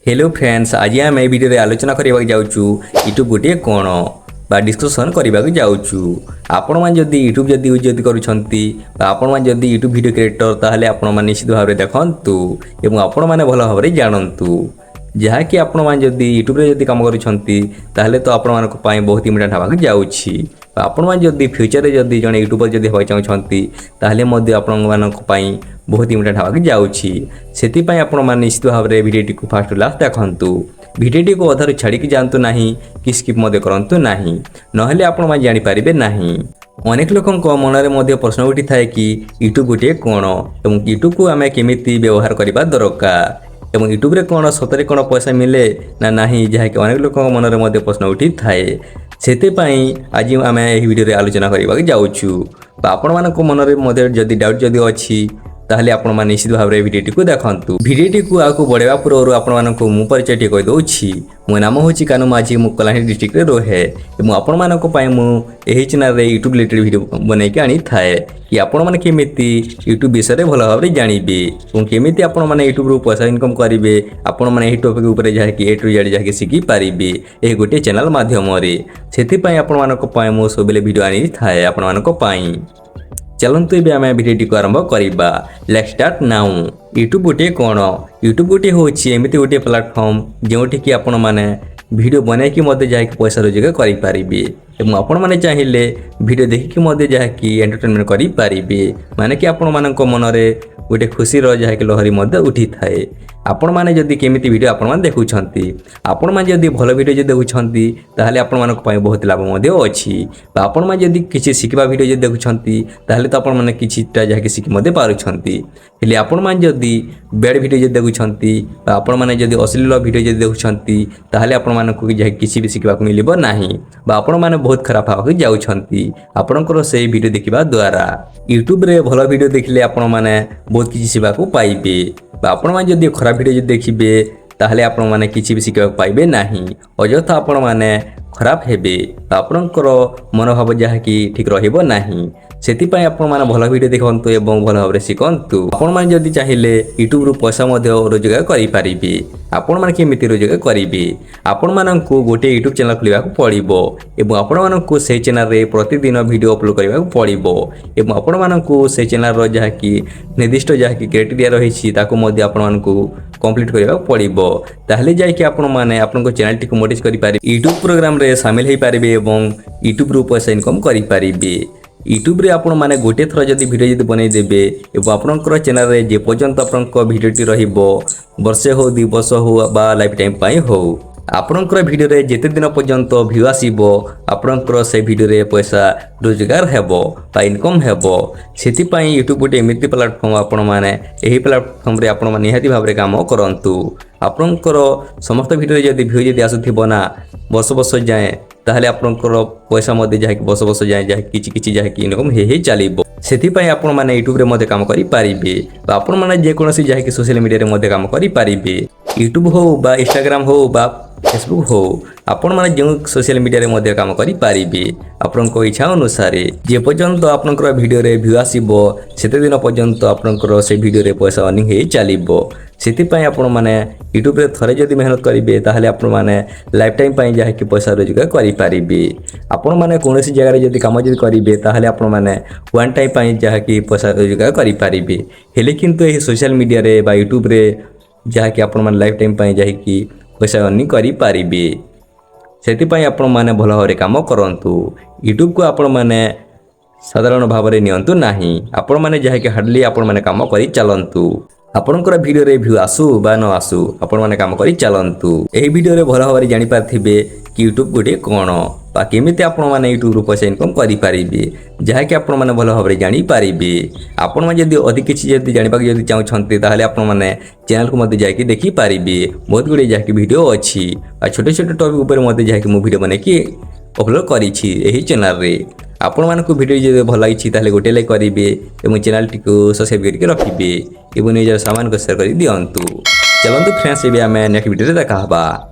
Hello friends, आज आम ए video आलोचना करने जाऊँ यूट्यूब गोटे कौन बा डिस्कसन करने जाऊँ। आपण मैंने जदि यूट्यूब जदि यूज जदि करुँच आपण मैंने जदि यूट्यूब वीडियो क्रिएटर ताहले आपण मैंने निश्चित भाव में देखु एवं आपण मैंने भल भाव में जानतु जहाँकि आपण मैंने जदि यूट्यूब जदि कम करें तो आपण मानी बहुत इम्पोर्टाट हाँ जाऊँगी। आपण मैंने जदि फ्यूचर में जदि जड़े यूट्यूबर जदि हवा चाहती आपण बहुत इम्पोर्टाट हाँ जाऊँगी। से आपण मैंने निश्चित भाव में भिडियोटी को फास्ट लास्ट देखु। भिडियोटी को अधार छाड़ी जातु ना कि स्किप करूँ ना नहले आपण मैंने जानीपारे ना। अनेक लोकों मन में प्रश्न उठी थाए कि यूट्यूब गोटे कौन और यूट्यूब को आम केमी व्यवहार करने दरकार एवं यूट्यूब रे कौन सतरे कौन पैसा मिले ना नहीं जहाँकि अनेक लोक मन में प्रश्न उठी थाए। से आज आम यह वीडियो आलोचना करने जाऊँ। आपण मान मन में जदि डाउट जदि अच्छी ताहले आपण माने निश्चित भाव में भिडियोटी को देखु। भिडियोटी को आगू बढ़ावा पूर्व आपण मानक मु परिचय टे कहीदे। मो नाम हूँ काना माझी मु कलाहांडी डिस्ट्रिक्ट रे रोहे और आपण मानक यही चैनल रे यूट्यूब रिलेटेड वीडियो बनैके आनी थाए कि आपण माने केमिति यूट्यूब विषय रे भल भाव में जानबे और केमिति आपण माने यूट्यूब रो पैसा इनकम करेंगे। आपण माने एही टॉपिक ऊपर जहाँकि ए टू जेड जहाँकि शिखी पारिबे एही गोटे चैनल माध्यम रे। सेथिपई आपण मानक मु सबले वीडियो आनी थाए आपण मानक पई। चलतु ए आम भिडियोटी को आरंभ करवा। Let's start now. यूट्यूब गोटे कौन? यूट्यूब गोटे हूँ एमती गोटे प्लाटफर्म जोटि कि आपण मैंने भिडियो बनैकी जहाँकि पैसा रोजगार करेंगे और आपण मैंने चाहिए भिडियो देखिकी जहाँकि एंटरटेनमेंट करेंगे। माने कि आपण मानक मन में गोटे खुशी जहाँकि लहरी उठी थाए। आपण मैंने जदि केमिति वीडियो आपण मैंने देखुंती आपण मैंने जदि भल वीडियो जो देखुंती ताहले आपण मानक बहुत लाभ अच्छी। आपण मैंने जदि किसी शिखा वीडियो जो देखुंती ताहले तो आपण मैंने किछिटा जहाँकि शिखी पारुछंती। हेले आपण मैंने जदि बैड वीडियो जो देखुंती आपण मैंने जदि अश्लील वीडियो जो देखुंती ताहले आपण मानक किसी भी शिखा मिलिबो नाही बा आपण मैंने बहुत खराब भाव जाउछंती आपणकर से वीडियो देखिबा द्वारा। यूट्यूब रे भल वीडियो देखिले आपण मैंने बहुत किसी शिखा पाइबे। आपण मैंने जदि खराब वीडियो देखिए ताहले आपण मैंने किसी भी शिखा पाइबे नहीं अଯଥା आपण मैंने खराब हेबे आपणकर मनोभाव जहाँकि ठीक रहिबो नाही। सेतिपई आपण माने भल वीडियो देखंतु एवं भल भाव शिखंतु। आपण माने जदि चाहिए यूट्यूब रु पैसा रोजगार करि पारिबे। आपण माने केमिति रोजगार करिवे आपण मानकु गोटे यूट्यूब चैनल खोलिबा पड़िबो एवं आपण मानकु से चैनल रे प्रतिदिन वीडियो अपलोड करबा पड़िबो एवं आपण मानकु से चैनल रो जहाँकि निर्दिष्ट जहाँकि क्राइटेरिया रही ताकू मध्य आपण मानकु कंप्लीट करबा पड़िबो। ताहले जाय कि आपण माने आपनको चैनल टी को मोनेटाइज करि पारे यूट्यूब प्रोग्राम रे शामिल होई पारिबे एवं यूट्यूब रु पैसा इनकम करि पारिबे। यूट्यूब रे आपण माने गोटे थर जदि वीडियो जदि बनै देबे एवं आपणकर चैनल रे जे पर्यंत आपणकर वीडियोटी रहिबो वर्षे हो 2 वर्ष हो बा लाइफ टाइम पई हो आपणकर वीडियो रे जेते दिन पर्यंत व्यू आसीबो आपणकर से वीडियो रे पैसा रोजगार हेबो बा इनकम हेबो। सेति पई यूट्यूब गोटे एमिति प्लेटफॉर्म आपण माने एही प्लेटफॉर्म रे आपण माने निहाती भाबरे काम करंतु। आपणकर समस्त वीडियो रे जदि व्यू जदि आसुथिबो ना वर्ष वर्ष जाए ताहले आपणकर पैसा जहाँकि वर्ष वर्ष जाए जहाँकि किछि जहाँकि इनकम हे चलिबो। सेतिपई आपण माने यूट्यूब रे काम करि पारिबे बा आपण माने जे कोनोसी जहाँकि सोशल मीडिया रे काम करि पारिबे। यूट्यूब हो बा इंस्टाग्राम हो बा फेसबुक हो आपण माने जो सोशल मीडिया रे काम करि पारिबे आपनको इच्छा अनुसार। जे पर्यंत आपनकर वीडियो रे व्यू आसीबो सेते दिन पर्यंत आपनकर से वीडियो रे पैसा अर्निंग हे चलिबो। सेतिपई आपण माने यूट्यूब रे थरे जदि मेहनत करिवे ताहले आपण माने लाइफ टाइम पई जहाँकि पैसा रोजगार करि पारिबे। आपण माने कोनोसी जगह रे जदि काम जदि करिवे ताहले आपण माने वन टाइम पई जहाँकि पैसा रोजगार करि पारिबे। हेले किंतु एही सोशल मीडिया रे बा यूट्यूब रे जहाँकि आपण माने लाइफ टाइम पई जहाँकि पैसा अर्निंग करि पारिबे। सेतिपई आपण माने भल भाव काम करंतु। यूट्यूब को आपण माने साधारण भाव में नियंतु नाही। आपण माने जहाँकि हार्डली आपण माने काम करि चलंतु। आपणकर वीडियो रे व्यू आसु बा न आसु आपण माने काम करि चलंतु। एही वीडियो रे भल भाव जानि पारथिबे कि यूट्यूब गोटे कोन बा केमिति आपण माने यूट्यूब रु पैसा इनकम करि पारिबे जहाँकि आपण माने भल भाव जानि पारिबे। आपण माने जदि अधिक किछि जदि जानिबाक जदि चाहछन्ते ताहले आपण माने चैनल को मते जाकि देखि पारिबे। बहुत गुडे जहाँकि वीडियो अछि आ छोटे छोटे टॉपिक ऊपर मते जहाँकि मु वीडियो बनेकि अपलोड करिछि एही चैनल रे। आपण मानक वीडियो जदि भल लागिछि ताहले गोटे लाइक करिवे एवं चैनल टी को सब्सक्राइब करके रखिबे एवं निजर सामान को शेयर कर दियंतु। चलंतु फ्रेंड्स एबे हमें नेक्स्ट वीडियो रे देखा हबा।